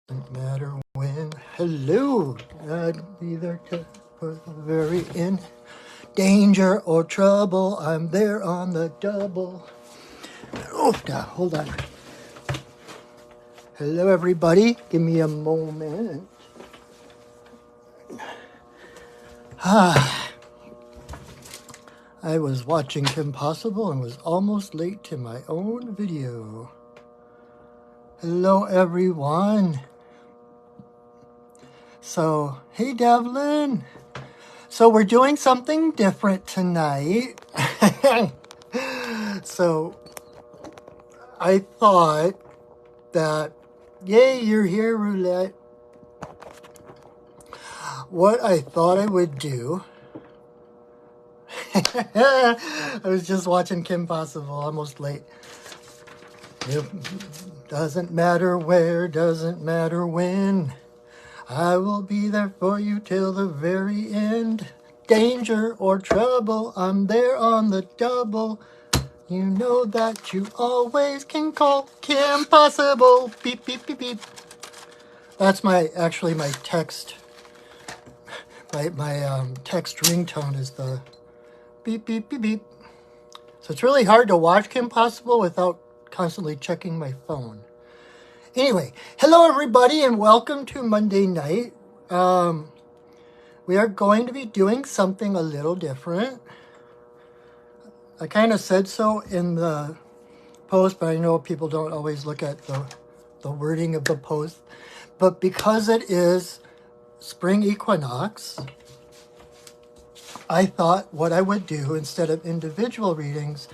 Doesn't matter when. Hello, I'd be there for the very end. Danger or trouble, I'm there on the double. Oh, hold on. Hello, everybody. Give me a moment. I was watching Kim Possible and was almost late to my own video. Hello, everyone. So, hey, Devlin. So we're doing something different tonight. So I thought that, yay, you're here, Roulette. What I thought I would do, I was just watching Kim Possible, almost late. It doesn't matter where, doesn't matter when. I will be there for you till the very end. Danger or trouble, I'm there on the double. You know that you always can call Kim Possible. Beep, beep, beep, beep. That's my text. My text ringtone is the beep, beep, beep, beep. So it's really hard to watch Kim Possible without constantly checking my phone. Anyway, hello everybody and welcome to Monday night. We are going to be doing something a little different. I kind of said so in the post, but I know people don't always look at the wording of the post. But because it is Spring Equinox, I thought what I would do instead of individual readings,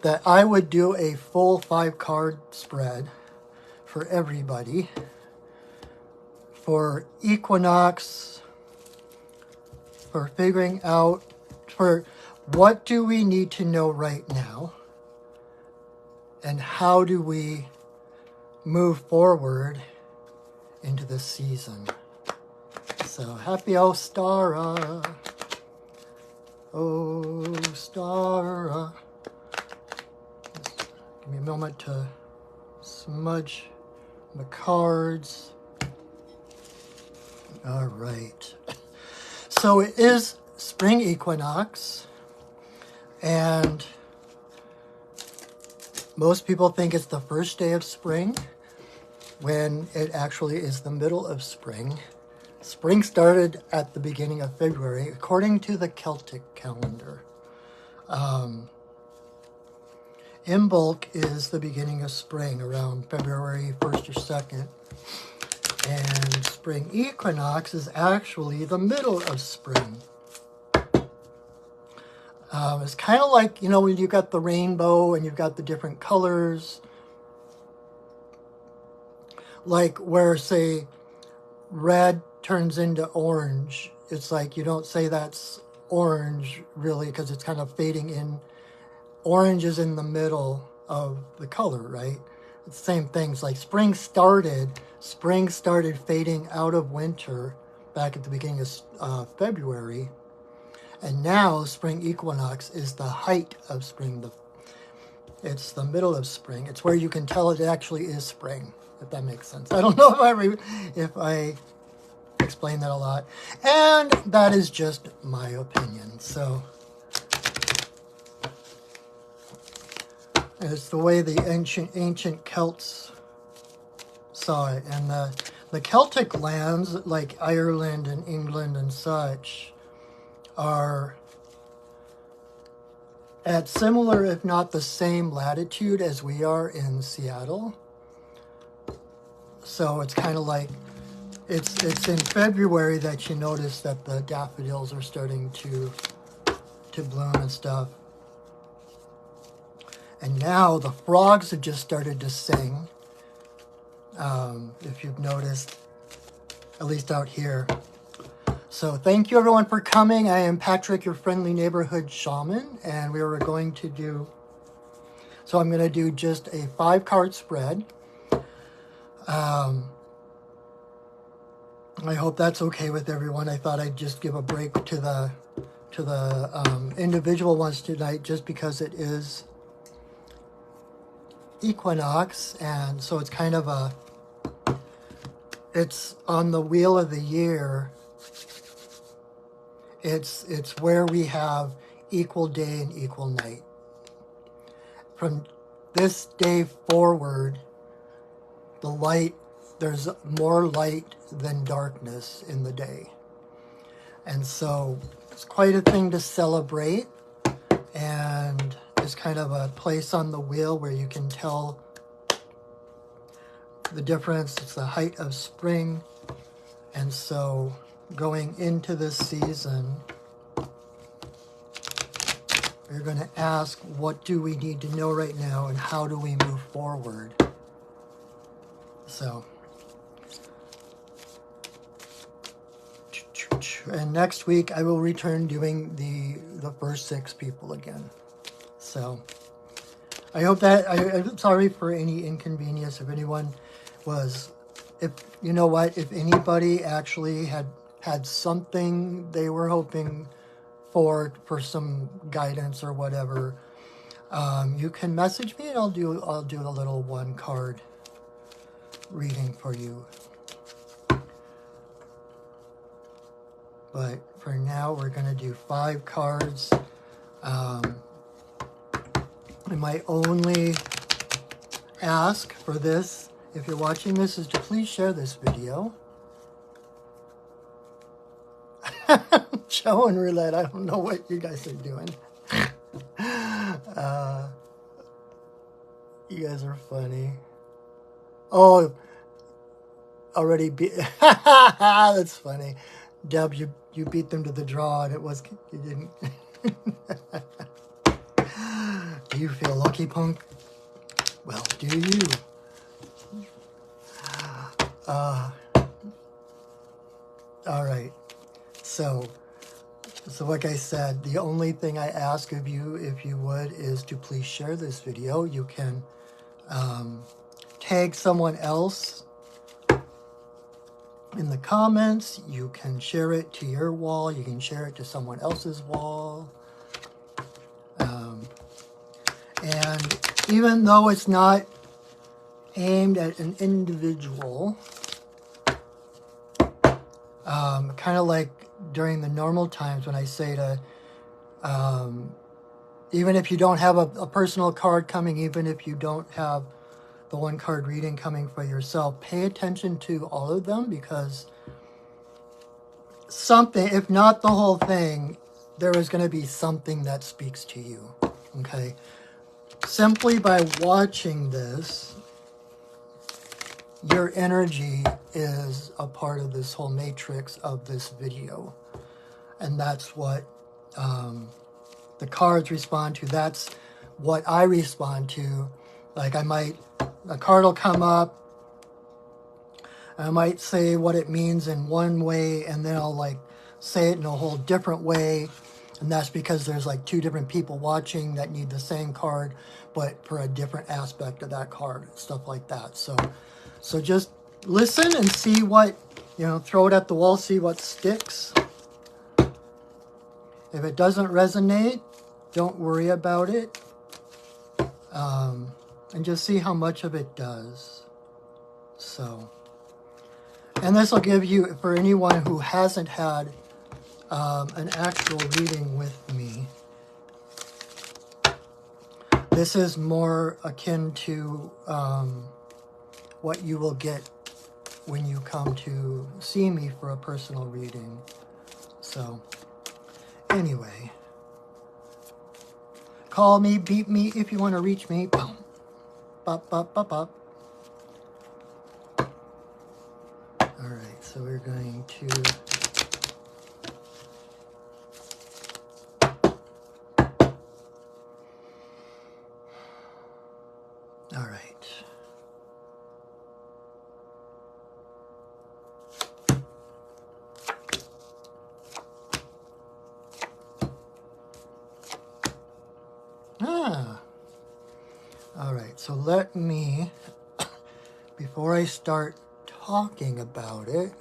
that I would do a full 5-card spread for everybody for Equinox, for figuring out, for what do we need to know right now, and how do we move forward into the season. So happy Ostara. Ostara. Give me a moment to smudge the cards. All right. So it is Spring Equinox, and most people think it's the first day of spring, when it actually is the middle of spring. Spring started at the beginning of February, according to the Celtic calendar. Imbolc is the beginning of spring, around February 1st or 2nd. And Spring Equinox is actually the middle of spring. It's kind of like, you know, when you've got the rainbow and you've got the different colors. Like where, say, red turns into orange. It's like you don't say that's orange, really, because it's kind of fading in. Orange is in the middle of the color, right? It's the same things. Like spring started fading out of winter back at the beginning of February. And now Spring Equinox is the height of spring. It's the middle of spring. It's where you can tell it actually is spring, if that makes sense. I don't know if I explain that a lot. And that is just my opinion. So it's the way the ancient Celts saw it. And the Celtic lands, like Ireland and England and such, are at similar, if not the same latitude as we are in Seattle. So it's kind of like, it's in February that you notice that the daffodils are starting to bloom and stuff. And now the frogs have just started to sing, if you've noticed, at least out here. So thank you everyone for coming. I am Patrick, your friendly neighborhood shaman, and we are going to do, so I'm going to do just a 5-card spread. I hope that's okay with everyone. I thought I'd just give a break to the individual ones tonight, just because it is Equinox, and so it's kind of a it's on the wheel of the year. It's where we have equal day and equal night. From this day forward, there's more light than darkness in the day. And so it's quite a thing to celebrate. And it's kind of a place on the wheel where you can tell the difference. It's the height of spring. And so going into this season, we're going to ask, what do we need to know right now and how do we move forward? So, and next week I will return doing the first 6 people again. So I hope that, I'm sorry for any inconvenience if anyone was, if you know what, if anybody actually had something they were hoping for some guidance or whatever, you can message me and I'll do a little 1 card reading for you. But for now, we're going to do 5 cards. And my only ask for this, if you're watching this, is to please share this video. Joe and Roulette, I don't know what you guys are doing. You guys are funny. Oh, already beat. That's funny. Deb, you beat them to the draw, and you didn't. Do you feel lucky, punk? Well, do you? All right. So like I said, the only thing I ask of you, if you would, is to please share this video. You can tag someone else in the comments. You can share it to your wall. You can share it to someone else's wall. And even though it's not aimed at an individual, kind of like during the normal times when I say to, even if you don't have a personal card coming, even if you don't have the 1 card reading coming for yourself, pay attention to all of them, because something, if not the whole thing, there is going to be something that speaks to you, okay? Simply by watching this, your energy is a part of this whole matrix of this video. And that's what the cards respond to. That's what I respond to. Like a card will come up, I might say what it means in one way, and then I'll say it in a whole different way. And that's because there's 2 different people watching that need the same card, but for a different aspect of that card, stuff like that. So just listen and see what, throw it at the wall, see what sticks. If it doesn't resonate, don't worry about it. And just see how much of it does. So, and this will give you, for anyone who hasn't had an actual reading with me, this is more akin to what you will get when you come to see me for a personal reading. So, anyway, call me, beat me if you want to reach me. Boom. Bop, bop, bop, bop. All right, so we're going to... All right. All right, so let me, before I start talking about it,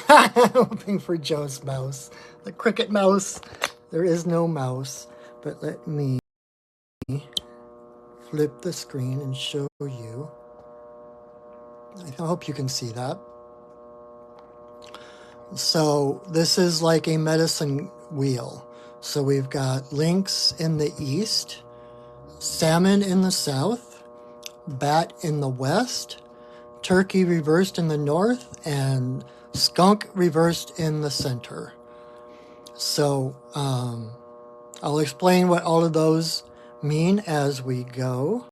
I'm hoping for Joe's mouse, the cricket mouse. There is no mouse, but let me flip the screen and show you. I hope you can see that. So this is like a medicine wheel. So we've got lynx in the east, salmon in the south, bat in the west, turkey reversed in the north, and skunk reversed in the center. So I'll explain what all of those mean as we go.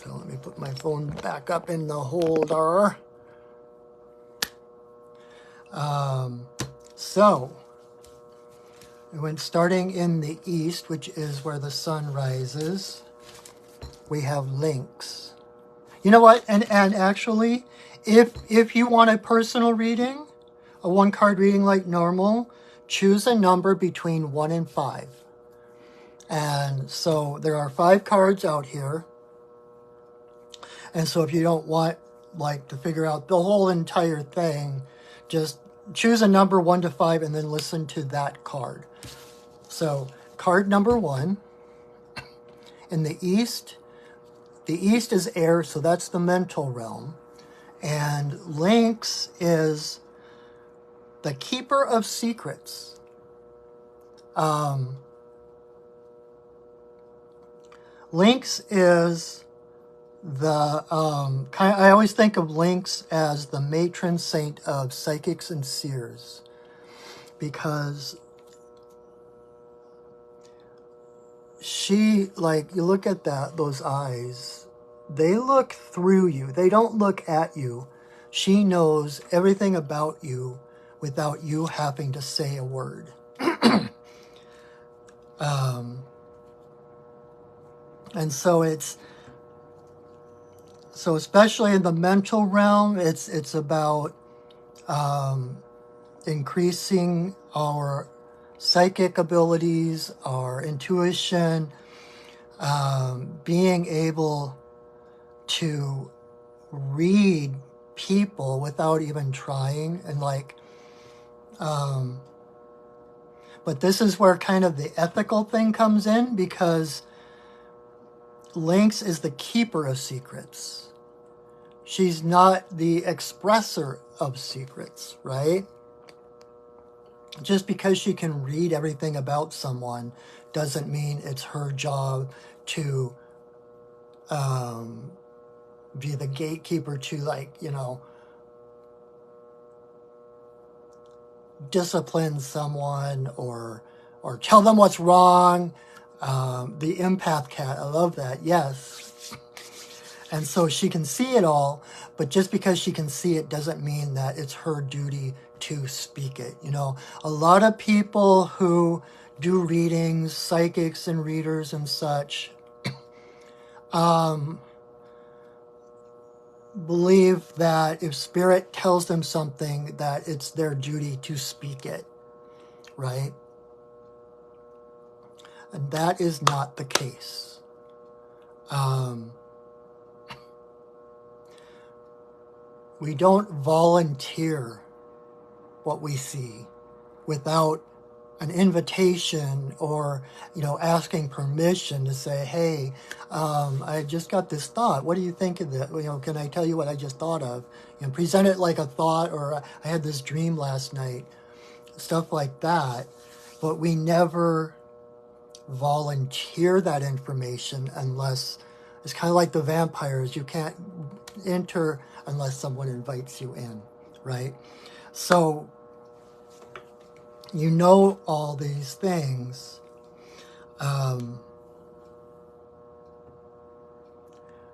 So let me put my phone back up in the holder. So when starting in the east, which is where the sun rises, we have lynx. You know what? And actually, if you want a personal reading, a one-card reading like normal, choose a number between 1 and 5. And so there are 5 cards out here. And so if you don't want like to figure out the whole entire thing, just choose a number 1 to 5 and then listen to that card. So card number 1 in the east is air, so that's the mental realm. And lynx is the keeper of secrets. Lynx is the I always think of lynx as the matron saint of psychics and seers, because she, like, you look at those eyes, they look through you. They don't look at you. She knows everything about you without you having to say a word. And so especially in the mental realm, it's about increasing our psychic abilities, our intuition, being able to read people without even trying, and but this is where kind of the ethical thing comes in, because lynx is the keeper of secrets. She's not the expresser of secrets, right? Just because she can read everything about someone doesn't mean it's her job to be the gatekeeper to, discipline someone or tell them what's wrong. The empath cat, I love that, yes. And so she can see it all, but just because she can see it doesn't mean that it's her duty to speak it. A lot of people who do readings, psychics and readers and such, believe that if spirit tells them something, that it's their duty to speak it, right? And that is not the case. We don't volunteer what we see without an invitation or, asking permission to say, hey, I just got this thought. What do you think of that? Can I tell you what I just thought of? Present it like a thought, or I had this dream last night, stuff like that. But we never volunteer that information unless, it's kind of like the vampires. You can't enter unless someone invites you in, right? So, all these things,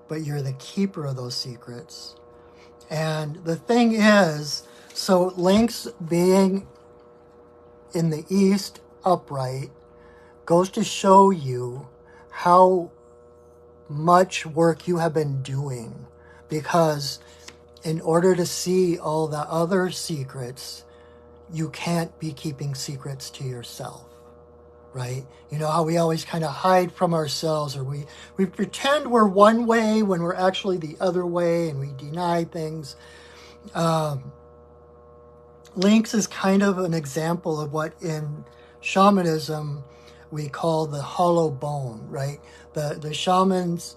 but you're the keeper of those secrets. And the thing is, so lynx being in the east upright goes to show you how much work you have been doing, because in order to see all the other secrets, you can't be keeping secrets to yourself, right? You know how we always kind of hide from ourselves, or we pretend we're one way when we're actually the other way, and we deny things. Lynx is kind of an example of what in shamanism we call the hollow bone, right? The shamans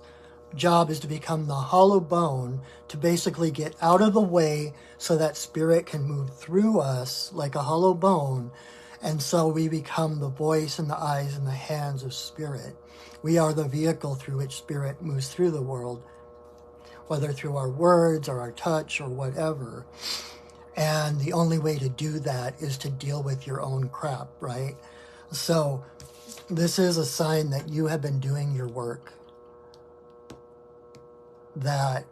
job is to become the hollow bone, to basically get out of the way so that spirit can move through us like a hollow bone. And so we become the voice and the eyes and the hands of spirit. We are the vehicle through which spirit moves through the world, whether through our words or our touch or whatever. And the only way to do that is to deal with your own crap, right? So this is a sign that you have been doing your work, that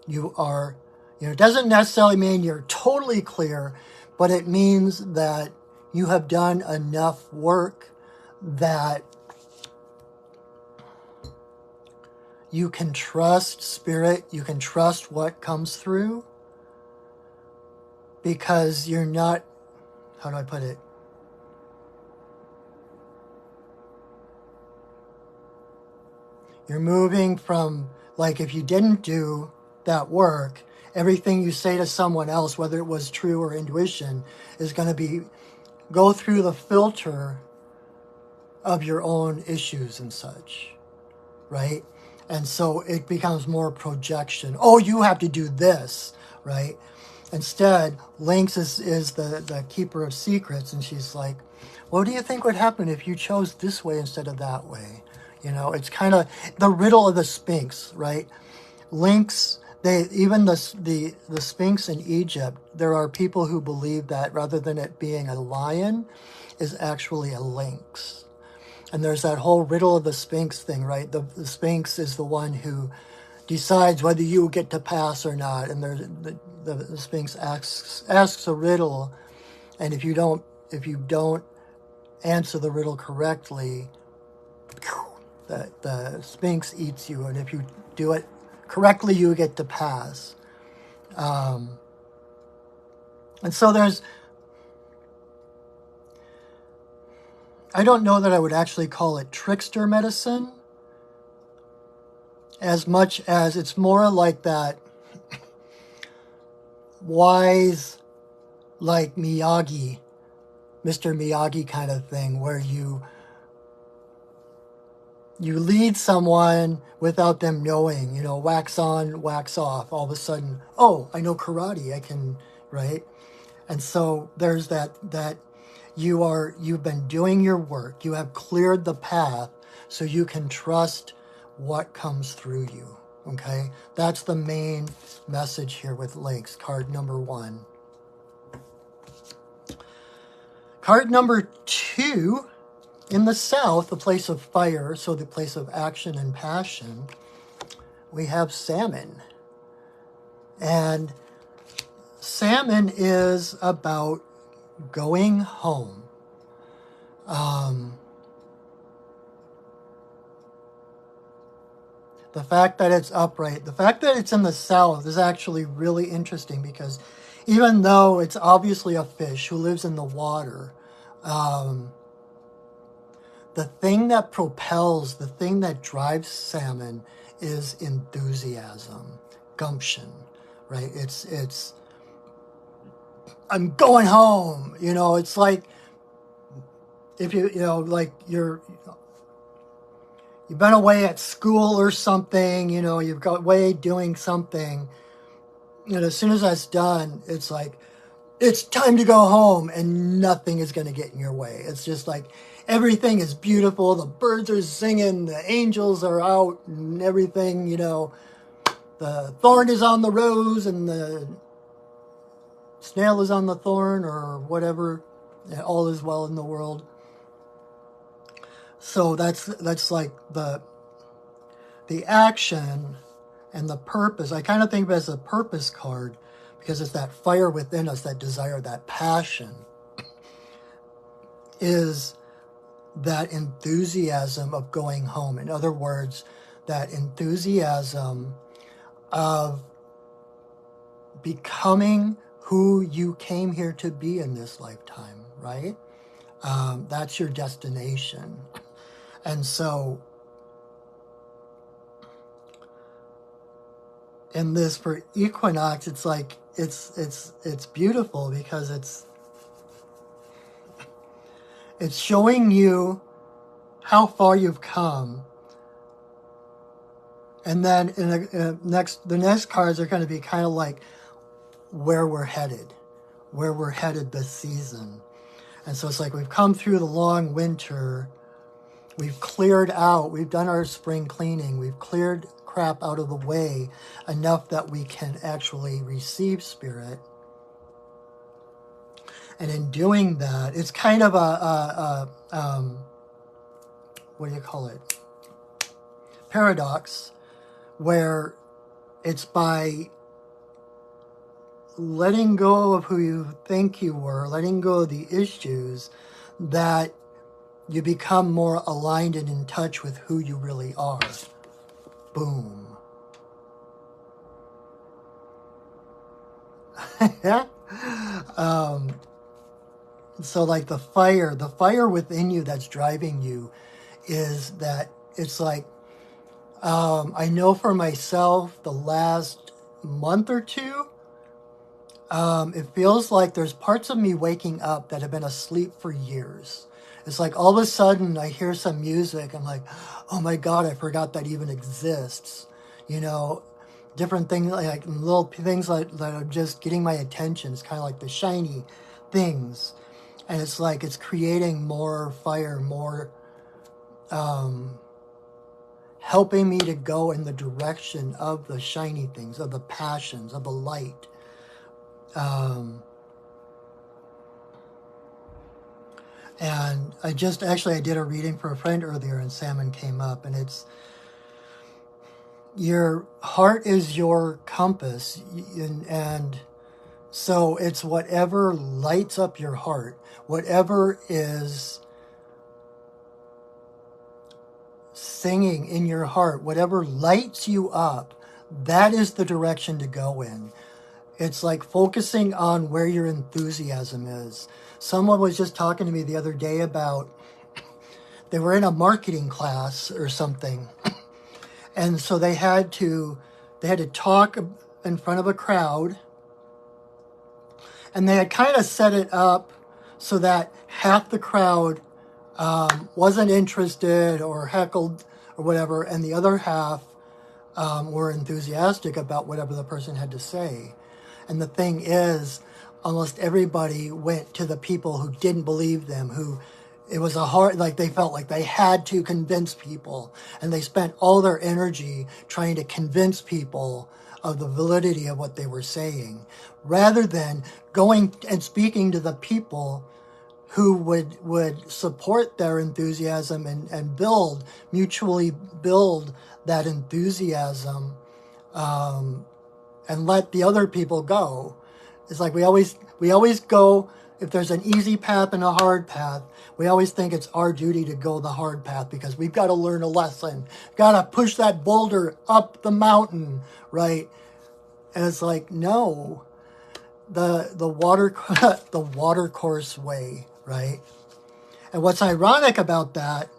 you are, it doesn't necessarily mean you're totally clear, but it means that you have done enough work that you can trust spirit, you can trust what comes through, because you're not, how do I put it? You're moving from, like, if you didn't do that work, everything you say to someone else, whether it was true or intuition, is going to go through the filter of your own issues and such, right? And so it becomes more projection. Oh, you have to do this, right? Instead, Lynx is the keeper of secrets, and she's like, what do you think would happen if you chose this way instead of that way? It's kind of the riddle of the Sphinx, right? Lynx, even the Sphinx in Egypt, there are people who believe that rather than it being a lion, is actually a lynx. And there's that whole riddle of the Sphinx thing, right? The Sphinx is the one who decides whether you get to pass or not. And there's the Sphinx asks a riddle, and if you don't answer the riddle correctly, the Sphinx eats you, and if you do it correctly, you get to pass. And so I don't know that I would actually call it trickster medicine, as much as it's more like that wise, like Miyagi, Mr. Miyagi kind of thing, where you lead someone without them knowing, wax on, wax off. All of a sudden, oh, I know karate, I can, right? And so there's that you've been doing your work. You have cleared the path so you can trust what comes through you, okay? That's the main message here with Lynx, card number 1. Card number 2, in the south, the place of fire, so the place of action and passion, we have salmon. And salmon is about going home. The fact that it's upright, the fact that it's in the south is actually really interesting, because even though it's obviously a fish who lives in the water, the thing that propels, the thing that drives salmon is enthusiasm, gumption, right? It's I'm going home, it's like if like you've been away at school or something, you've got away doing something, and as soon as that's done, it's like, it's time to go home, and nothing is going to get in your way. It's just like, everything is beautiful, the birds are singing, the angels are out, and everything, the thorn is on the rose, and the snail is on the thorn, or whatever, all is well in the world. So that's like the action and the purpose. I kind of think of it as a purpose card, because it's that fire within us, that desire, that passion, is that enthusiasm of going home. In other words, that enthusiasm of becoming who you came here to be in this lifetime, right? That's your destination. And so in this, for equinox, it's like, it's beautiful, because it's showing you how far you've come, And then the next cards are going to be kind of like where we're headed this season. And so it's like we've come through the long winter, we've cleared out, we've done our spring cleaning, we've cleared crap out of the way enough that we can actually receive spirit. And in doing that, it's kind of what do you call it? Paradox, where it's by letting go of who you think you were, letting go of the issues, that you become more aligned and in touch with who you really are. Boom. So like the fire within you that's driving you is that it's like, I know for myself the last month or two, it feels like there's parts of me waking up that have been asleep for years. It's like all of a sudden I hear some music. I'm like, oh my God, I forgot that even exists. You know, different things, like little things that are just getting my attention. It's kind of like the shiny things. And it's like it's creating more fire, more helping me to go in the direction of the shiny things, of the passions, of the light. And I did a reading for a friend earlier, and salmon came up, and it's, your heart is your compass, and so it's whatever lights up your heart, whatever is singing in your heart, whatever lights you up, that is the direction to go in. It's like focusing on where your enthusiasm is. Someone was just talking to me the other day about, they were in a marketing class or something. And so they had to talk in front of a crowd. And they had kind of set it up so that half the crowd wasn't interested or heckled or whatever, and the other half were enthusiastic about whatever the person had to say. And the thing is, almost everybody went to the people who didn't believe them, who it was a hard, like they felt like they had to convince people, and they spent all their energy trying to convince people of the validity of what they were saying, rather than going and speaking to the people who would support their enthusiasm and mutually build that enthusiasm, and let the other people go. It's like we always go, if there's an easy path and a hard path, we always think it's our duty to go the hard path because we've got to learn a lesson. Got to push that boulder up the mountain, right? And it's like, no, the water course way, right? And what's ironic about that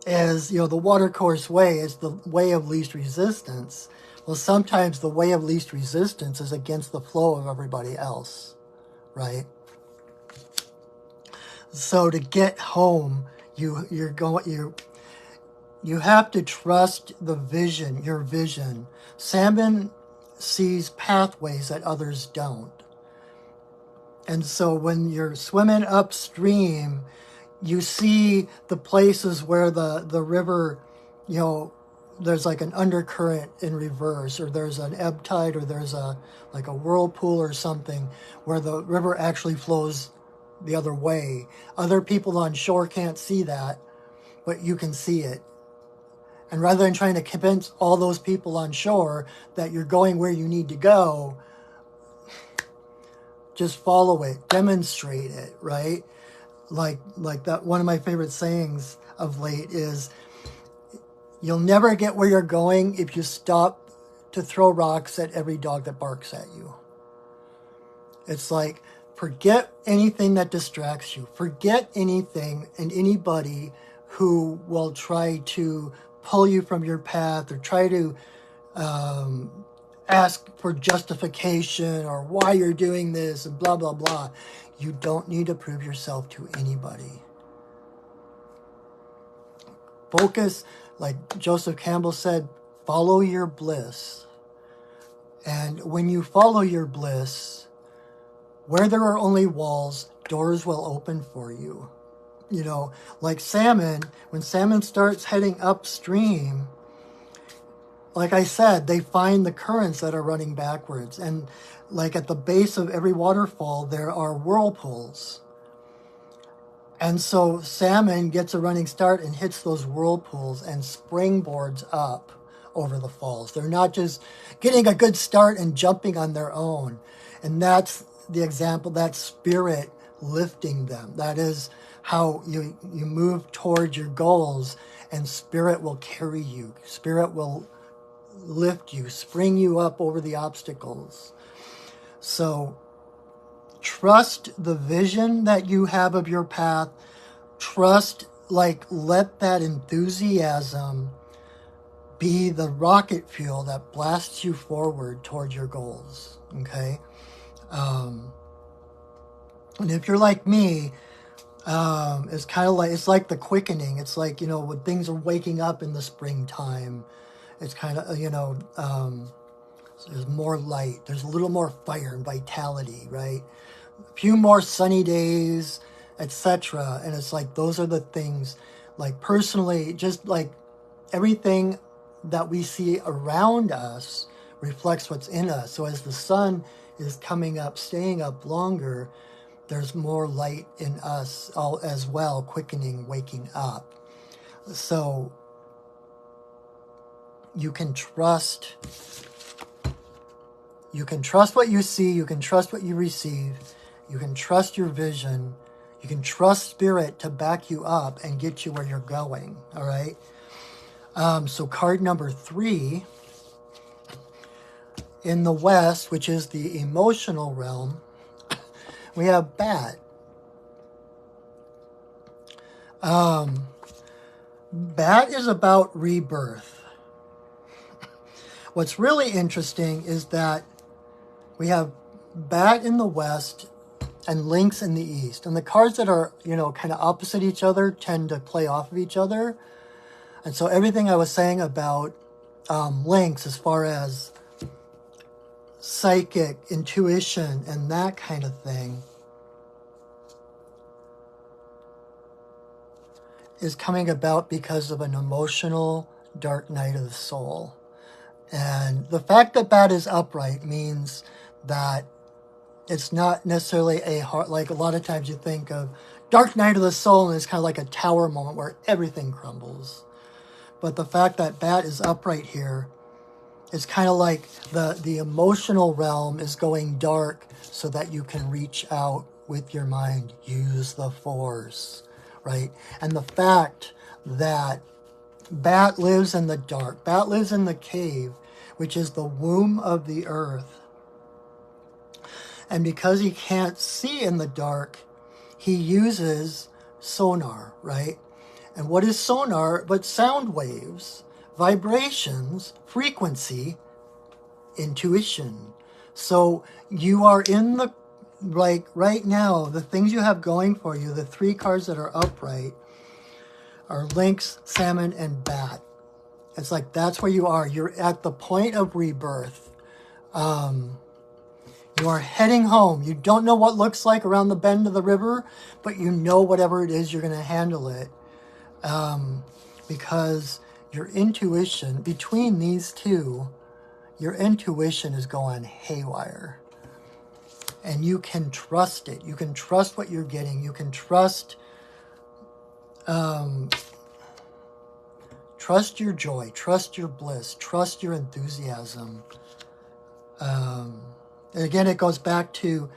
is, the water course way is the way of least resistance. Well, sometimes the way of least resistance is against the flow of everybody else, right? So to get home, you have to trust the vision, your vision. Salmon sees pathways that others don't. And so when you're swimming upstream, you see the places where the river, there's like an undercurrent in reverse, or there's an ebb tide, or there's like a whirlpool or something where the river actually flows the other way. Other people on shore can't see that, but you can see it. And rather than trying to convince all those people on shore that you're going where you need to go, just follow it, demonstrate it, right? Like that, one of my favorite sayings of late is, you'll never get where you're going if you stop to throw rocks at every dog that barks at you. It's like, forget anything that distracts you. Forget anything and anybody who will try to pull you from your path or try to ask for justification or why you're doing this and blah, blah, blah. You don't need to prove yourself to anybody. Focus, like Joseph Campbell said, follow your bliss. And when you follow your bliss, where there are only walls, doors will open for you. You know, like salmon, when salmon starts heading upstream, like I said, they find the currents that are running backwards. And like at the base of every waterfall, there are whirlpools. And so salmon gets a running start and hits those whirlpools and springboards up over the falls. They're not just getting a good start and jumping on their own. And that's the example, that spirit lifting them. That is how you move towards your goals, and spirit will carry you. Spirit will lift you, spring you up over the obstacles. So trust the vision that you have of your path. Trust, like, let that enthusiasm be the rocket fuel that blasts you forward towards your goals. Okay? And if you're like me, it's kind of like, it's like the quickening. It's like, you know, when things are waking up in the springtime, it's kind of, you know, there's more light. There's a little more fire and vitality, right? A few more sunny days, etc. And it's like, those are the things, like personally, just like everything that we see around us reflects what's in us. So as the sun is coming up, staying up longer, there's more light in us all as well, quickening, waking up. So you can trust what you see, you can trust what you receive, you can trust your vision, you can trust spirit to back you up and get you where you're going, all right? So card number 3, in the West, which is the emotional realm, we have Bat. Bat is about rebirth. What's really interesting is that we have Bat in the West and Lynx in the East. And the cards that are, you know, kind of opposite each other tend to play off of each other. And so everything I was saying about Lynx as far as psychic, intuition, and that kind of thing is coming about because of an emotional dark night of the soul. And the fact that Bat is upright means that it's not necessarily a heart, like a lot of times you think of dark night of the soul and it's kind of like a tower moment where everything crumbles. But the fact that Bat is upright here, it's kind of like the emotional realm is going dark so that you can reach out with your mind, use the force, right? And the fact that Bat lives in the dark, Bat lives in the cave, which is the womb of the earth. And because he can't see in the dark, he uses sonar, right? And what is sonar but sound waves, vibrations, frequency, intuition. So you are in the, like right now, the things you have going for you, the 3 cards that are upright are Lynx, Salmon, and Bat. It's like that's where you are. You're at the point of rebirth. You are heading home. You don't know what looks like around the bend of the river, but you know whatever it is, you're going to handle it. Because your intuition, between these two, your intuition is going haywire. And you can trust it. You can trust what you're getting. You can trust trust your joy, trust your bliss, trust your enthusiasm. And again, it goes back to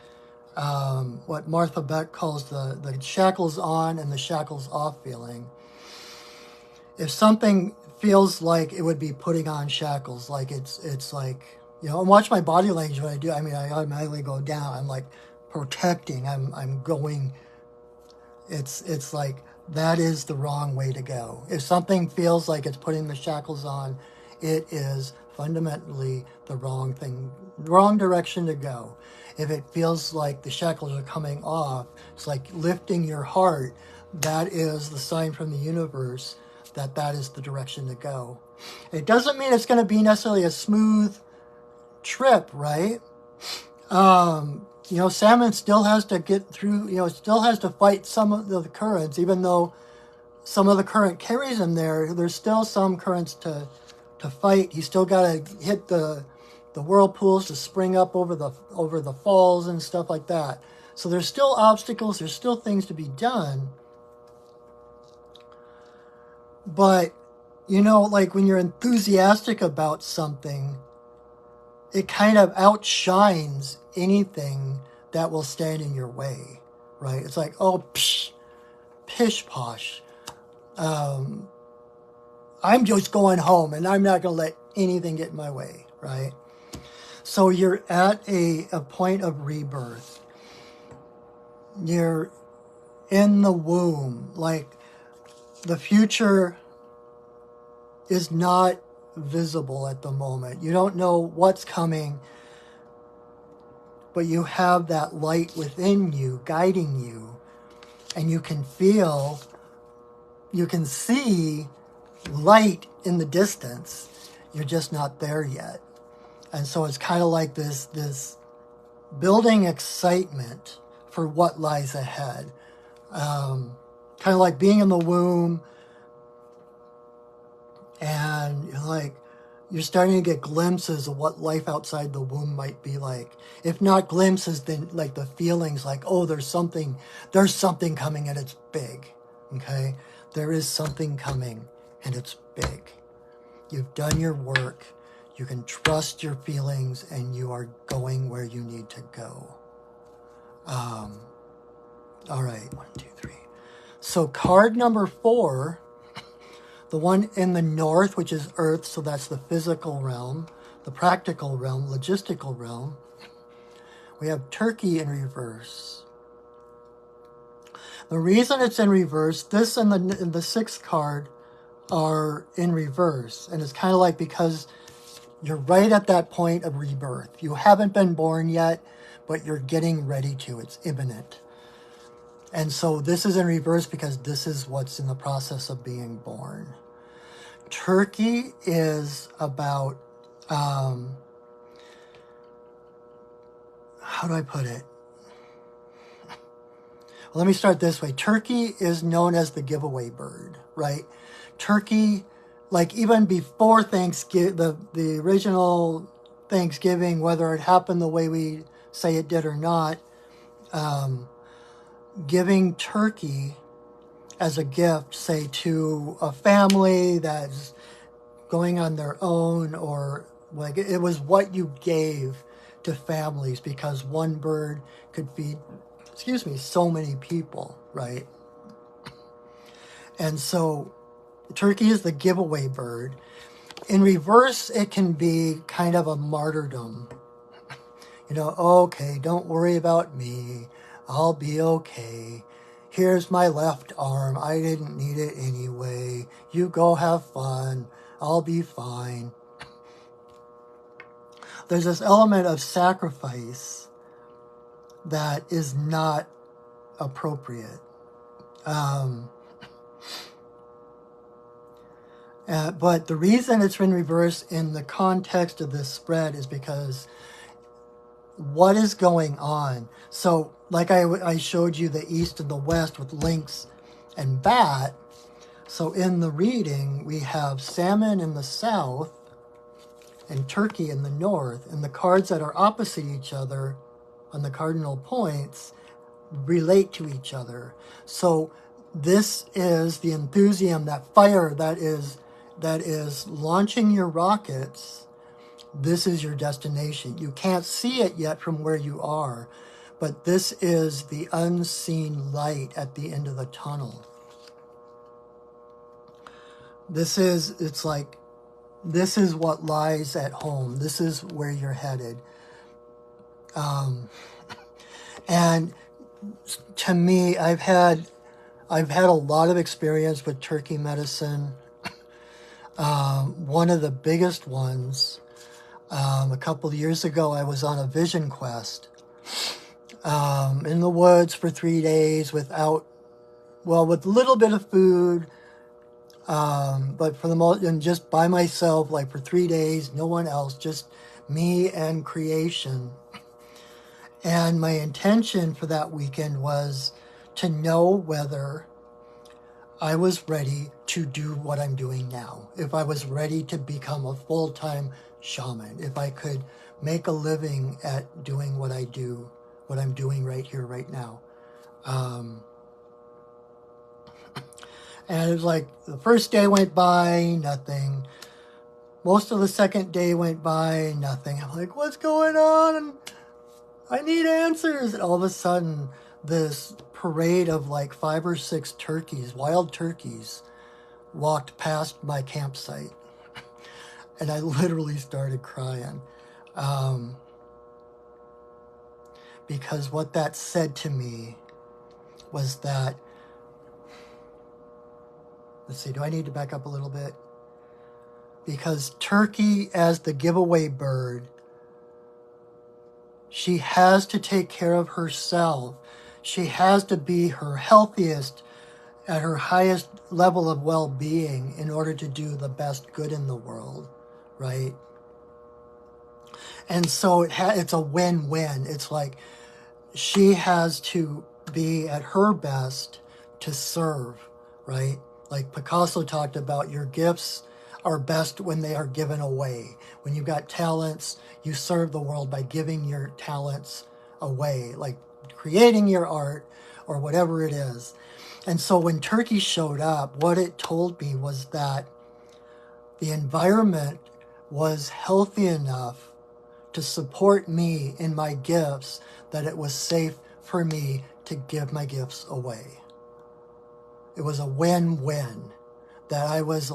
what Martha Beck calls the shackles on and the shackles off feeling. If something feels like it would be putting on shackles, like it's like, you know, and watch my body language when I do. I mean, I automatically go down. I'm like protecting. I'm going. It's like that is the wrong way to go. If something feels like it's putting the shackles on, it is fundamentally the wrong thing, wrong direction to go. If it feels like the shackles are coming off, it's like lifting your heart. That is the sign from the universe that is the direction to go. It doesn't mean it's going to be necessarily a smooth trip, right? Salmon still has to get through, still has to fight some of the currents, even though some of the current carries him there. There's still some currents to fight. He's still got to hit the whirlpools to spring up over the falls and stuff like that. So there's still obstacles. There's still things to be done. But, like when you're enthusiastic about something, it kind of outshines anything that will stand in your way, right? It's like, oh, pish posh. I'm just going home and I'm not going to let anything get in my way, right? So you're at a point of rebirth. You're in the womb. Like, the future is not visible at the moment. You don't know what's coming, but you have that light within you guiding you, and you can see light in the distance. You're just not there yet. And so it's kind of like this building excitement for what lies ahead. Kind of like being in the womb, and you're starting to get glimpses of what life outside the womb might be like. If not glimpses, then like the feelings like, oh, there's something coming and it's big. Okay? There is something coming and it's big. You've done your work. You can trust your feelings and you are going where you need to go. All right, 1, 2, 3. So card number 4, the one in the north, which is Earth, so that's the physical realm, the practical realm, logistical realm. We have Turkey in reverse. The reason it's in reverse, this and the 6th card are in reverse. And it's kind of like because you're right at that point of rebirth. You haven't been born yet, but you're getting ready to. It's imminent. And so this is in reverse because this is what's in the process of being born. Turkey is about, how do I put it? Well, let me start this way. Turkey is known as the giveaway bird, right? Turkey, like even before Thanksgiving, the original Thanksgiving, whether it happened the way we say it did or not, giving turkey as a gift, say to a family that's going on their own, or like it was what you gave to families because one bird could feed, so many people, right? And so turkey is the giveaway bird. In reverse, it can be kind of a martyrdom. Okay, don't worry about me. I'll be okay. Here's my left arm. I didn't need it anyway. You go have fun. I'll be fine. There's this element of sacrifice that is not appropriate. But the reason it's in reverse in the context of this spread is because what is going on? So like I showed you the east and the west with lynx and bat. So in the reading, we have salmon in the south and turkey in the north. And the cards that are opposite each other on the cardinal points relate to each other. So this is the enthusiasm, that fire that is launching your rockets. This is your destination. You can't see it yet from where you are, but this is the unseen light at the end of the tunnel. This is what lies at home. This is where you're headed. And to me, I've had a lot of experience with turkey medicine. One of the biggest ones, a couple of years ago, I was on a vision quest in the woods for 3 days with a little bit of food, But for the most, and just by myself, like for 3 days, no one else, just me and creation. And my intention for that weekend was to know whether I was ready to do what I'm doing now. If I was ready to become a full-time shaman, if I could make a living at doing what I do, what I'm doing right here, right now. And it was like the first day went by, nothing. Most of the second day went by, nothing. I'm like, what's going on? I need answers. And all of a sudden, this parade of like 5 or 6 turkeys, wild turkeys, walked past my campsite. And I literally started crying. Because what that said to me was that, let's see, do I need to back up a little bit? Because turkey, as the giveaway bird, she has to take care of herself. She has to be her healthiest, at her highest level of well-being in order to do the best good in the world, right? And so it's a win-win. It's like she has to be at her best to serve, right? Like Picasso talked about, your gifts are best when they are given away. When you've got talents, you serve the world by giving your talents away, like creating your art or whatever it is. And so when turkey showed up, what it told me was that the environment was healthy enough to support me in my gifts, that it was safe for me to give my gifts away. It was a win-win, that I was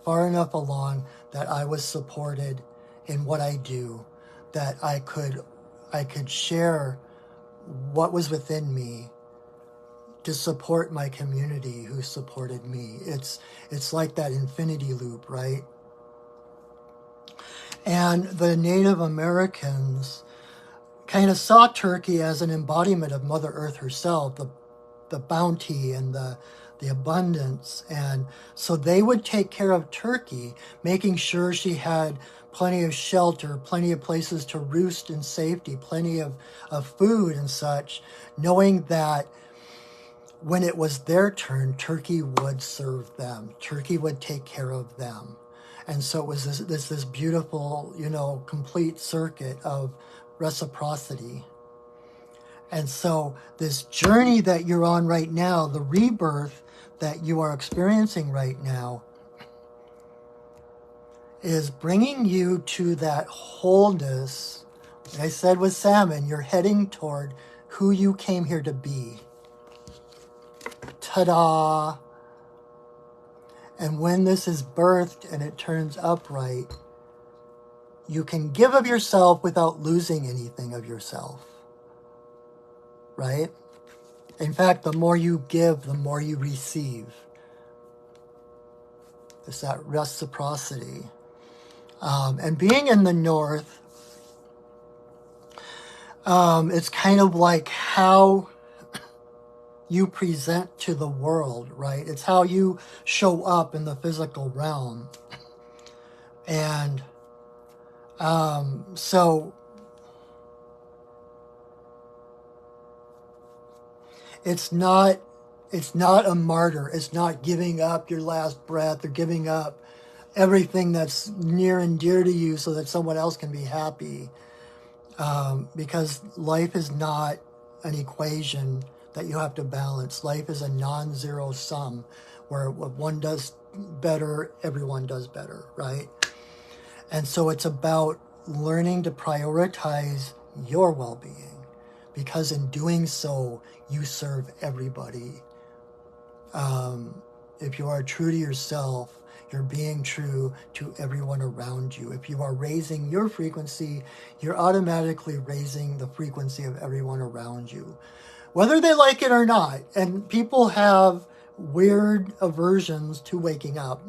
far enough along that I was supported in what I do, that I could share what was within me to support my community who supported me. It's like that infinity loop, right? And the Native Americans kind of saw turkey as an embodiment of Mother Earth herself, the bounty and the abundance. And so they would take care of turkey, making sure she had plenty of shelter, plenty of places to roost in safety, plenty of food and such, knowing that when it was their turn, turkey would serve them. Turkey would take care of them. And so it was this beautiful, complete circuit of reciprocity. And so this journey that you're on right now, the rebirth that you are experiencing right now, is bringing you to that wholeness. Like I said with salmon, you're heading toward who you came here to be. Ta-da! And when this is birthed and it turns upright, you can give of yourself without losing anything of yourself. Right? In fact, the more you give, the more you receive. It's that reciprocity. And being in the North, it's kind of like how you present to the world, right? It's how you show up in the physical realm. And so it's not a martyr. It's not giving up your last breath or giving up everything that's near and dear to you so that someone else can be happy. Because life is not an equation that you have to balance. Life is a non-zero sum where if one does better, everyone does better, right? And so it's about learning to prioritize your well-being, because in doing so, you serve everybody. If you are true to yourself, you're being true to everyone around you. If you are raising your frequency, you're automatically raising the frequency of everyone around you, whether they like it or not. And people have weird aversions to waking up,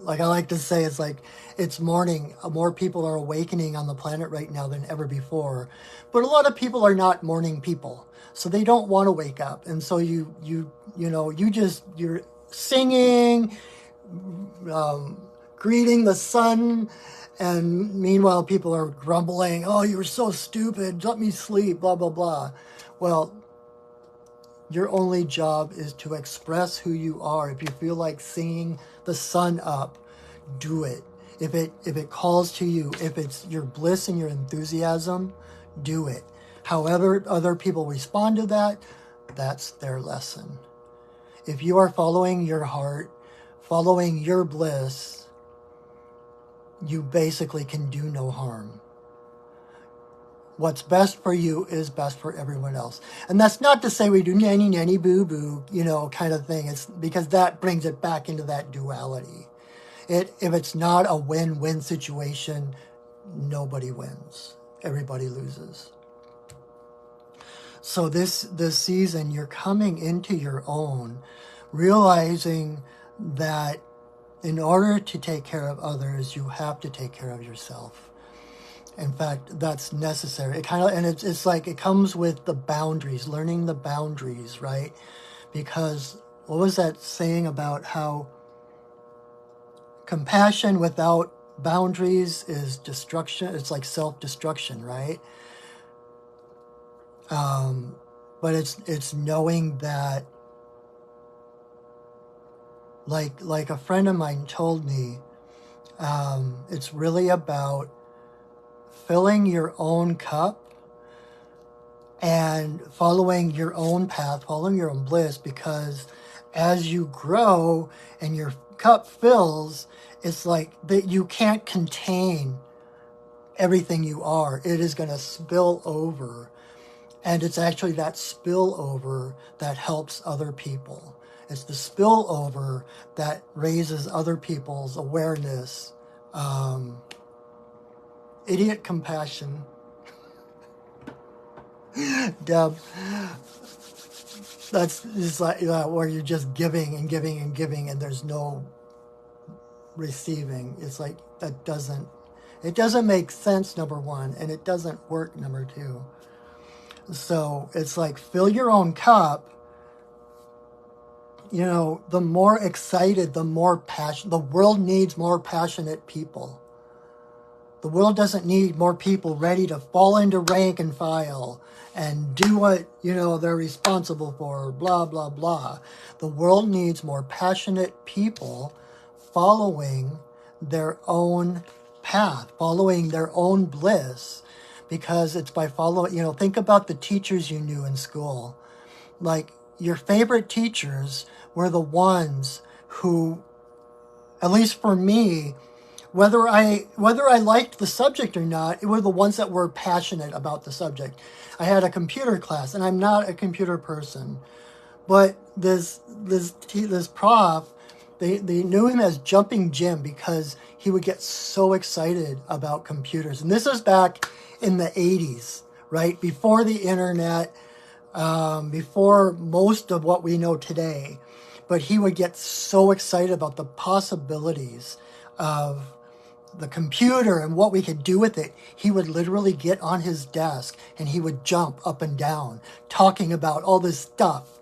Like I like to say, it's like it's morning. More people are awakening on the planet right now than ever before. But a lot of people are not morning people. So they don't want to wake up. And so you're singing, greeting the sun, and meanwhile people are grumbling, oh, you're so stupid, let me sleep, blah, blah, blah. Well, your only job is to express who you are. If you feel like singing the sun up, do it. If it calls to you, if it's your bliss and your enthusiasm, do it. However other people respond to that, that's their lesson. If you are following your heart, following your bliss, you basically can do no harm. What's best for you is best for everyone else. And that's not to say we do nanny, nanny, boo, boo, kind of thing. It's because that brings it back into that duality. If it's not a win-win situation, nobody wins. Everybody loses. So this season, you're coming into your own, realizing that in order to take care of others, you have to take care of yourself. In fact, that's necessary. It's like it comes with the boundaries, learning the boundaries, right? Because what was that saying about how compassion without boundaries is destruction? It's like self-destruction, right? But it's knowing that, like a friend of mine told me, it's really about filling your own cup and following your own path, following your own bliss, because as you grow and your cup fills, it's like that you can't contain everything you are. It is going to spill over. And it's actually that spillover that helps other people. It's the spillover that raises other people's awareness. Idiot compassion. Deb, that's just like where you're just giving and giving and giving and there's no receiving. It's like it doesn't make sense, number one, and it doesn't work, number two. So it's like fill your own cup. The more excited, the more passion. The world needs more passionate people. The world doesn't need more people ready to fall into rank and file and do what, they're responsible for, blah, blah, blah. The world needs more passionate people following their own path, following their own bliss, because it's by following, think about the teachers you knew in school. Like, your favorite teachers were the ones who, at least for me, whether I liked the subject or not, it were the ones that were passionate about the subject. I had a computer class, and I'm not a computer person, but this prof, they knew him as Jumping Jim because he would get so excited about computers. And this is back in the 80s, right? Before the internet, before most of what we know today. But he would get so excited about the possibilities of the computer and what we could do with it. He would literally get on his desk and he would jump up and down talking about all this stuff.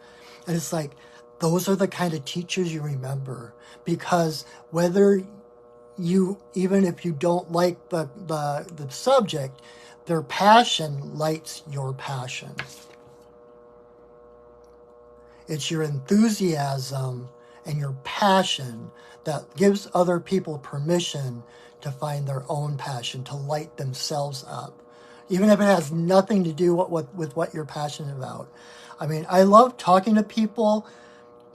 And it's like, those are the kind of teachers you remember, because even if you don't like the subject, their passion lights your passion. It's your enthusiasm and your passion that gives other people permission to find their own passion, to light themselves up, even if it has nothing to do with what you're passionate about. I mean, I love talking to people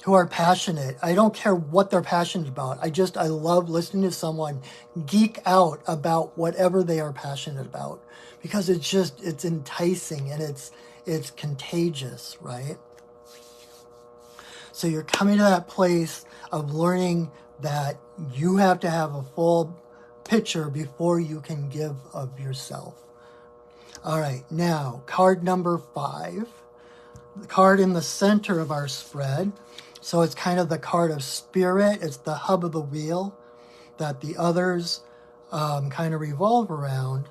who are passionate. I don't care what they're passionate about. I love listening to someone geek out about whatever they are passionate about, because it's enticing and it's contagious, right? So you're coming to that place of learning that you have to have a full picture before you can give of yourself. All right, now card number 5, the card in the center of our spread. So it's kind of the card of spirit. It's the hub of the wheel that the others kind of revolve around.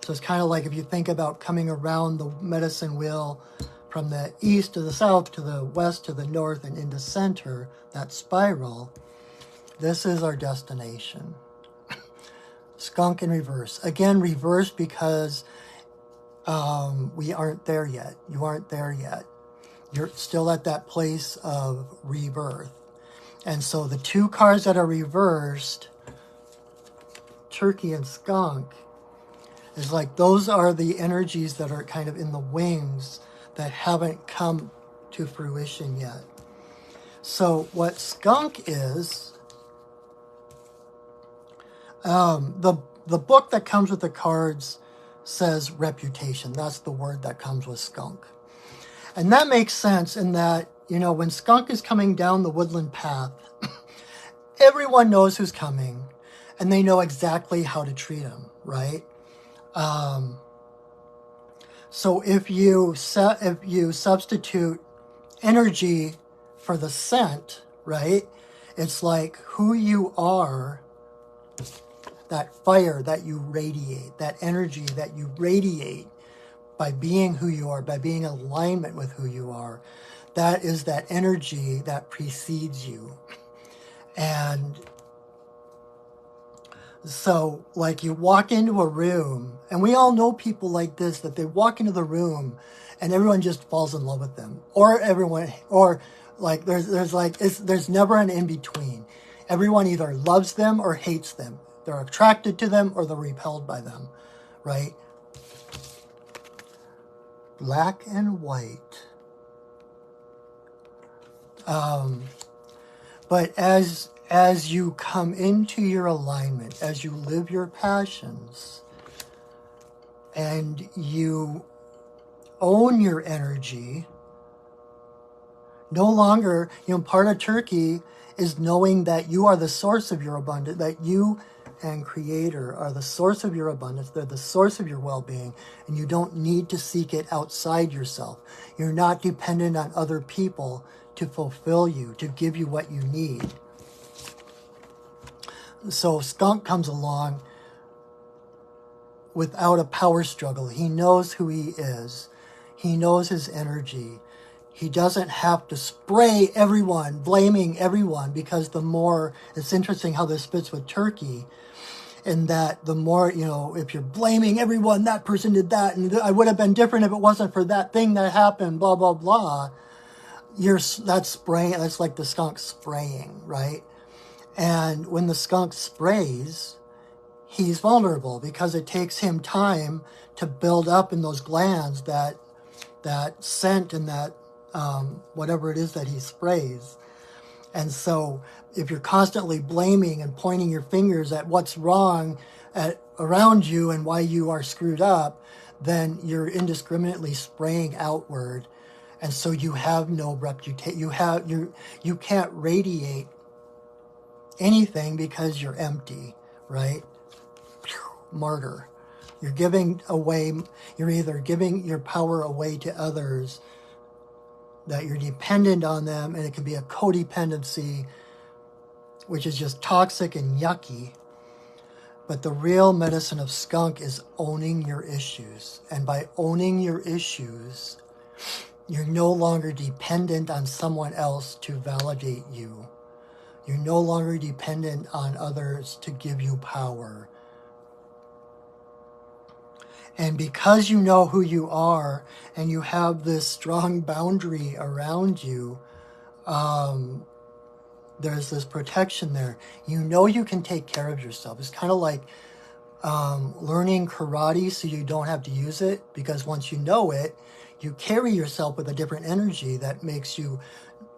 So it's kind of like if you think about coming around the medicine wheel from the east to the south to the west to the north and into center, that spiral. This is our destination. Skunk in reverse. Again, reverse because we aren't there yet. You aren't there yet. You're still at that place of rebirth. And so the two cards that are reversed, Turkey and Skunk, is like those are the energies that are kind of in the wings that haven't come to fruition yet. So what Skunk is, the book that comes with the cards says reputation. That's the word that comes with Skunk. And that makes sense in that, you know, when Skunk is coming down the woodland path, everyone knows who's coming and they know exactly how to treat him, right? So if you substitute energy for the scent, right? It's like who you are, that fire that you radiate, that energy that you radiate by being who you are, by being in alignment with who you are. That is that energy that precedes you. And so, like, you walk into a room, and we all know people like this, that they walk into the room and everyone just falls in love with them. Or everyone, or like, there's never an in-between. Everyone either loves them or hates them. They're attracted to them or they're repelled by them, right? Black and white. But as you come into your alignment, as you live your passions, and you own your energy, no longer, you know, part of Turkey is knowing that you are the source of your abundance, that you and Creator are the source of your abundance, they're the source of your well-being, and you don't need to seek it outside yourself. You're not dependent on other people to fulfill you, to give you what you need. So Skunk comes along without a power struggle. He knows who he is. He knows his energy. He doesn't have to spray everyone, blaming everyone, because the more, it's interesting how this fits with Turkey, in that the more, you know, if you're blaming everyone, that person did that, and I would have been different if it wasn't for that thing that happened, blah, blah, blah, that's spraying, that's like the skunk spraying, right? And when the skunk sprays, he's vulnerable because it takes him time to build up in those glands that scent and that whatever it is that he sprays. And so if you're constantly blaming and pointing your fingers at what's wrong around you and why you are screwed up, then you're indiscriminately spraying outward. And so you have no reputation. You can't radiate anything because you're empty, right? Martyr. You're giving away, you're either giving your power away to others, that you're dependent on them, and it can be a codependency, which is just toxic and yucky. But the real medicine of Skunk is owning your issues. And by owning your issues, you're no longer dependent on someone else to validate you. You're no longer dependent on others to give you power. And because you know who you are and you have this strong boundary around you, there's this protection there. You know you can take care of yourself. It's kind of like learning karate so you don't have to use it, because once you know it, you carry yourself with a different energy that makes you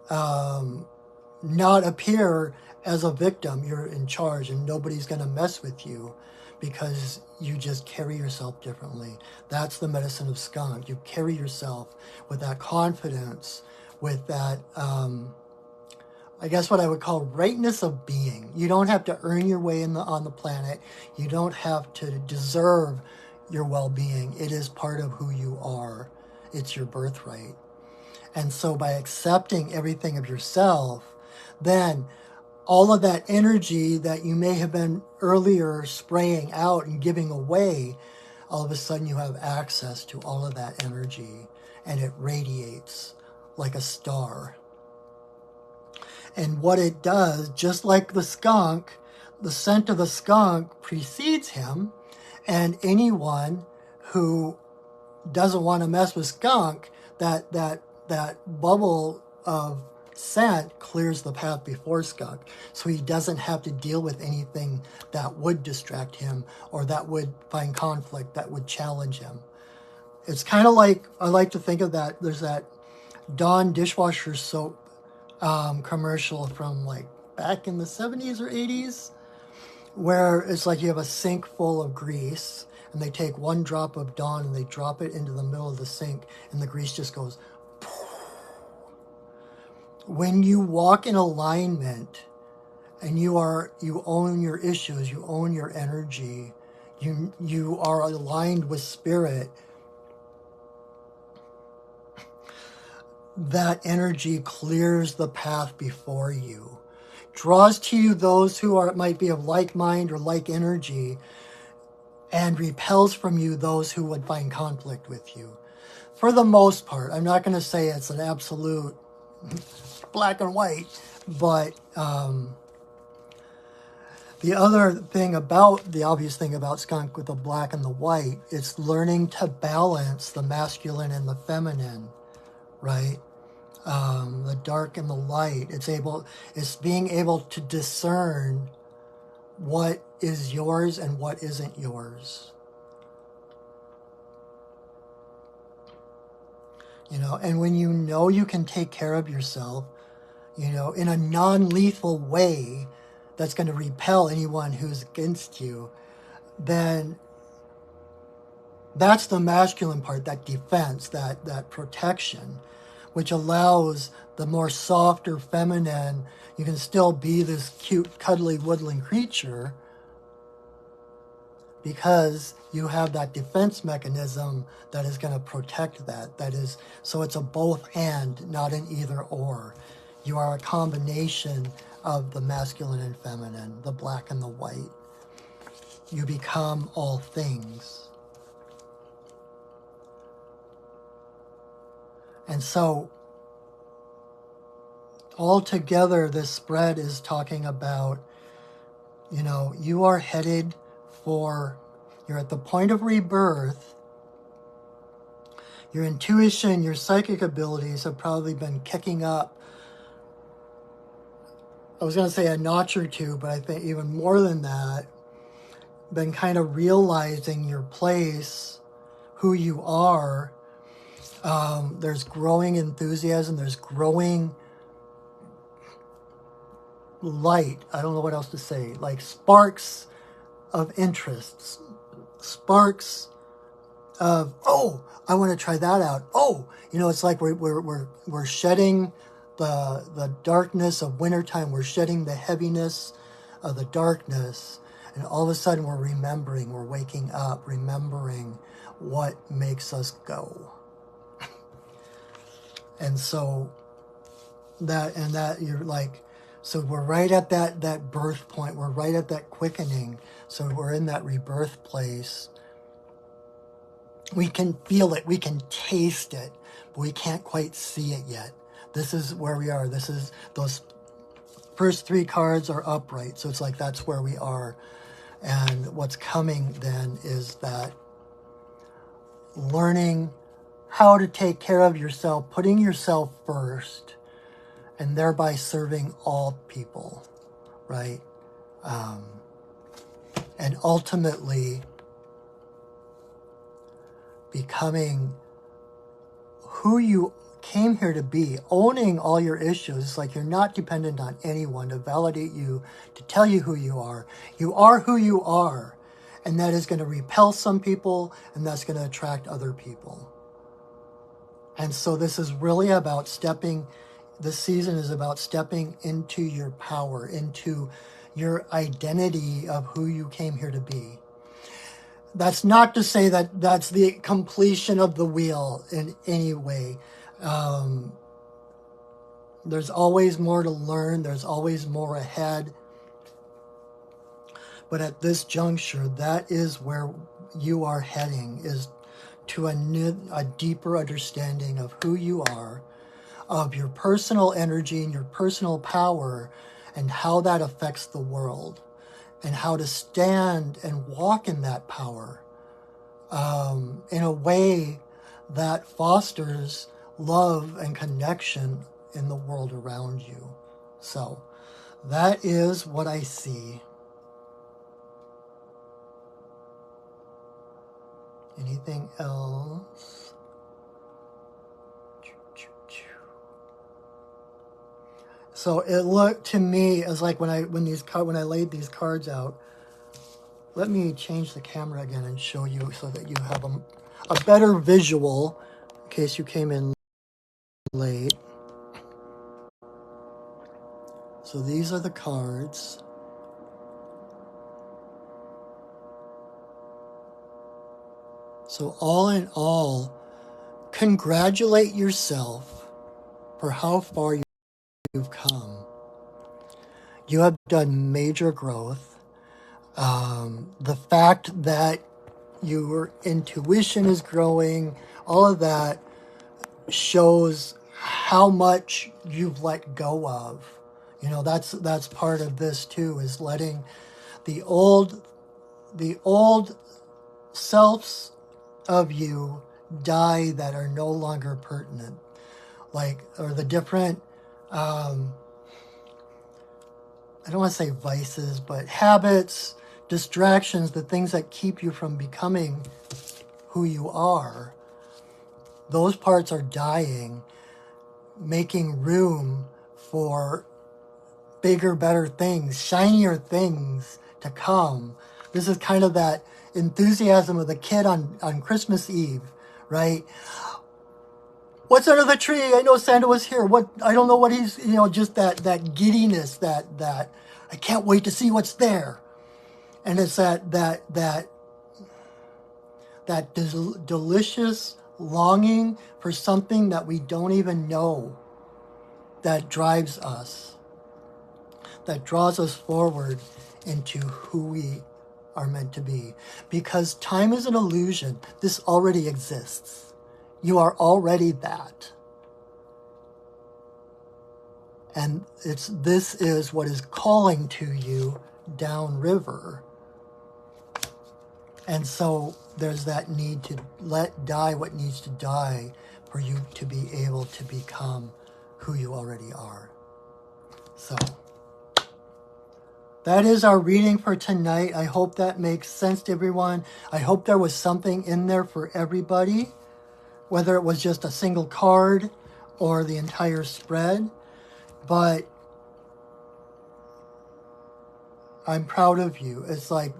not appear as a victim. You're in charge and nobody's going to mess with you because you just carry yourself differently. That's the medicine of Skunk. You carry yourself with that confidence, with that, I guess what I would call rightness of being. You don't have to earn your way on the planet. You don't have to deserve your well-being. It is part of who you are. It's your birthright. And so by accepting everything of yourself, then all of that energy that you may have been earlier spraying out and giving away, all of a sudden you have access to all of that energy, and it radiates like a star. And what it does, just like the skunk, the scent of the skunk precedes him, and anyone who doesn't want to mess with skunk, that bubble of scent clears the path before skunk, so he doesn't have to deal with anything that would distract him or that would find conflict, that would challenge him. It's kind of like, I like to think of that, there's that Dawn dishwasher soap commercial from like back in the 70s or 80s, where it's like you have a sink full of grease and they take one drop of Dawn and they drop it into the middle of the sink and the grease just goes. When you walk in alignment and you own your issues, you own your energy, you are aligned with spirit, that energy clears the path before you, draws to you those who might be of like mind or like energy, and repels from you those who would find conflict with you. For the most part, I'm not going to say it's an absolute black and white, but the other thing about, the obvious thing about skunk with the black and the white, it's learning to balance the masculine and the feminine, right? The dark and the light. It's being able to discern what is yours and what isn't yours. You know, and when you know you can take care of yourself, you know, in a non-lethal way that's going to repel anyone who's against you, then that's the masculine part, that defense, that protection, which allows the more softer feminine, you can still be this cute, cuddly, woodland creature because you have that defense mechanism that is going to protect that. That is, so it's a both and, not an either or. You are a combination of the masculine and feminine, the black and the white. You become all things. And so, altogether, this spread is talking about, you know, you are headed for, you're at the point of rebirth. Your intuition, your psychic abilities have probably been kicking up. I was going to say a notch or two, but I think even more than that, been kind of realizing your place, who you are. There's growing enthusiasm, there's growing light. I don't know what else to say. Like sparks of interests, sparks of, oh, I want to try that out. Oh, you know, it's like we're shedding the darkness of wintertime. We're shedding the heaviness of the darkness, and all of a sudden we're remembering. We're waking up, remembering what makes us go. And so that you're like, so we're right at that birth point. We're right at that quickening. So we're in that rebirth place. We can feel it. We can taste it, but we can't quite see it yet. This is where we are. This is, those first three cards are upright. So it's like that's where we are. And what's coming then is that learning how to take care of yourself, putting yourself first, and thereby serving all people, right? And ultimately becoming who you came here to be, owning all your issues. It's like you're not dependent on anyone to validate you, to tell you who you are. You are who you are, and that is going to repel some people, and that's going to attract other people. And so this is really about this season is about stepping into your power, into your identity of who you came here to be. That's not to say that that's the completion of the wheel in any way. There's always more to learn. There's always more ahead. But at this juncture, that is where you are heading, is to a deeper understanding of who you are, of your personal energy and your personal power and how that affects the world, and how to stand and walk in that power in a way that fosters love and connection in the world around you. So that is what I see. Anything else? So it looked to me as like when I laid these cards out. Let me change the camera again and show you so that you have a better visual in case you came in late. So these are the cards. So all in all, congratulate yourself for how far you've come. You have done major growth. The fact that your intuition is growing, all of that shows how much you've let go of. You know, that's part of this too, is letting the old selves of you die that are no longer pertinent, or the different I don't want to say vices, but habits, distractions, the things that keep you from becoming who you are. Those parts are dying, making room for bigger, better things, shinier things to come. This is kind of that enthusiasm of the kid on Christmas Eve, right? What's under the tree? I know Santa was here. I don't know what he's, just that giddiness, that I can't wait to see what's there. And it's that delicious longing for something that we don't even know that drives us, that draws us forward into who we are meant to be. Because time is an illusion. This already exists. You are already that. And this is what is calling to you downriver. And so there's that need to let die what needs to die for you to be able to become who you already are. So that is our reading for tonight. I hope that makes sense to everyone. I hope there was something in there for everybody, whether it was just a single card or the entire spread. But I'm proud of you. It's like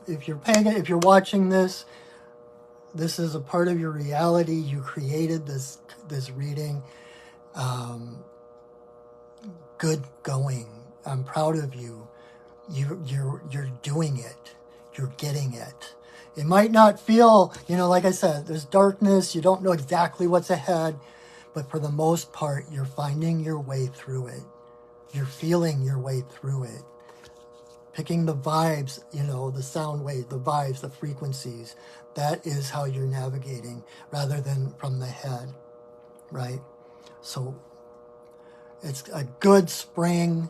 if you're watching this, this is a part of your reality. You created this reading. Good going. I'm proud of you. You're doing it. You're getting it. It might not feel, like I said, there's darkness. You don't know exactly what's ahead, but for the most part, you're finding your way through it. You're feeling your way through it. Picking the vibes, the sound wave, the vibes, the frequencies. That is how you're navigating rather than from the head, right? So it's a good spring.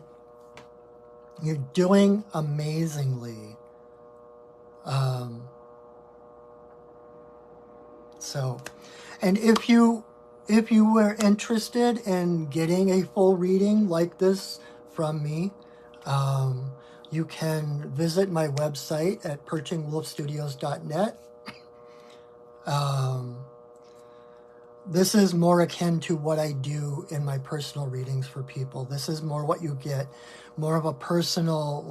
You're doing amazingly. And if you were interested in getting a full reading like this from me, you can visit my website at perchingwolfstudios.net. This is more akin to what I do in my personal readings for people. This is more what you get, more of a personal,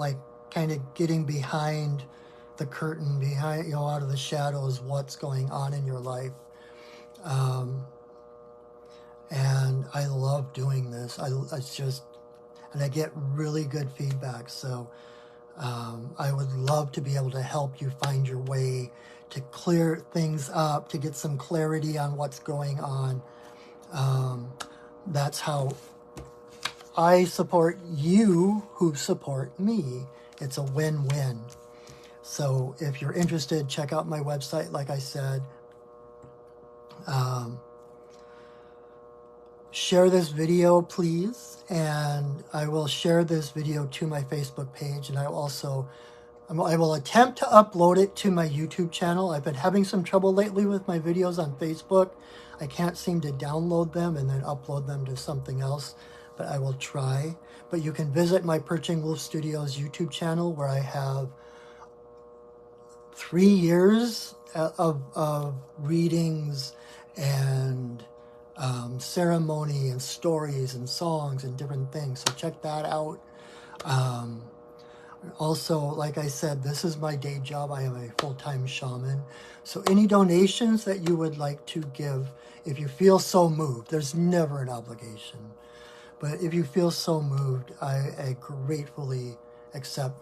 kind of getting behind the curtain, behind, out of the shadows, what's going on in your life. And I love doing this. And I get really good feedback. So I would love to be able to help you find your way, to clear things up, to get some clarity on what's going on. That's how I support you who support me. It's a win-win. So if you're interested, check out my website, like I said. share this video, please. And I will share this video to my Facebook page. And I will attempt to upload it to my YouTube channel. I've been having some trouble lately with my videos on Facebook. I can't seem to download them and then upload them to something else, but I will try. But you can visit my Perching Wolf Studios YouTube channel, where I have 3 years of readings and ceremony and stories and songs and different things. So check that out. Also, like I said, this is my day job. I am a full-time shaman. So any donations that you would like to give, if you feel so moved, there's never an obligation. But if you feel so moved, I gratefully accept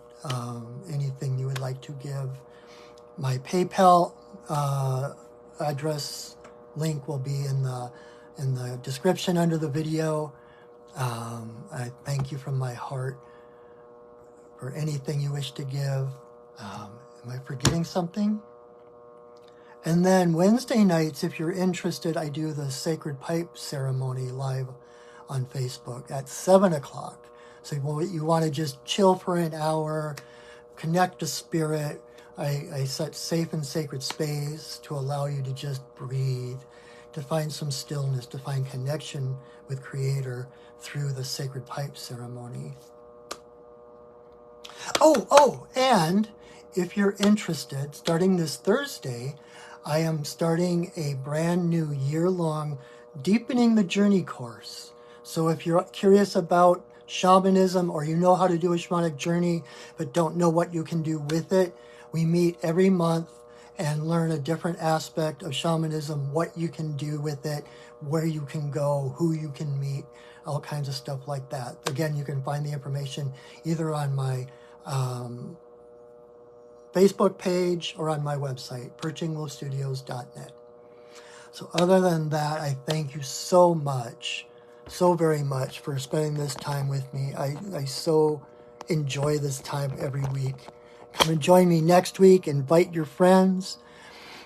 anything you would like to give. My PayPal address link will be in the description under the video. I thank you from my heart for anything you wish to give. Am I forgetting something? And then Wednesday nights, if you're interested, I do the Sacred Pipe ceremony live on Facebook at 7 o'clock. So you want to just chill for an hour, connect to spirit. I set safe and sacred space to allow you to just breathe, to find some stillness, to find connection with Creator through the Sacred Pipe ceremony. And if you're interested, starting this Thursday, I am starting a brand new year-long Deepening the Journey course. So if you're curious about shamanism, or you know how to do a shamanic journey but don't know what you can do with it, we meet every month and learn a different aspect of shamanism, what you can do with it, where you can go, who you can meet, all kinds of stuff like that. Again, you can find the information either on my Facebook page or on my website, perchingwolfstudios.net. So other than that, I thank you so much, so very much for spending this time with me. I so enjoy this time every week. Come and join me next week. Invite your friends.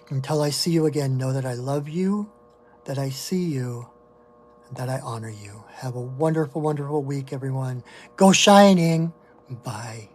Until I see you again, know that I love you, that I see you, and that I honor you. Have a wonderful, wonderful week, everyone. Go shining. Bye.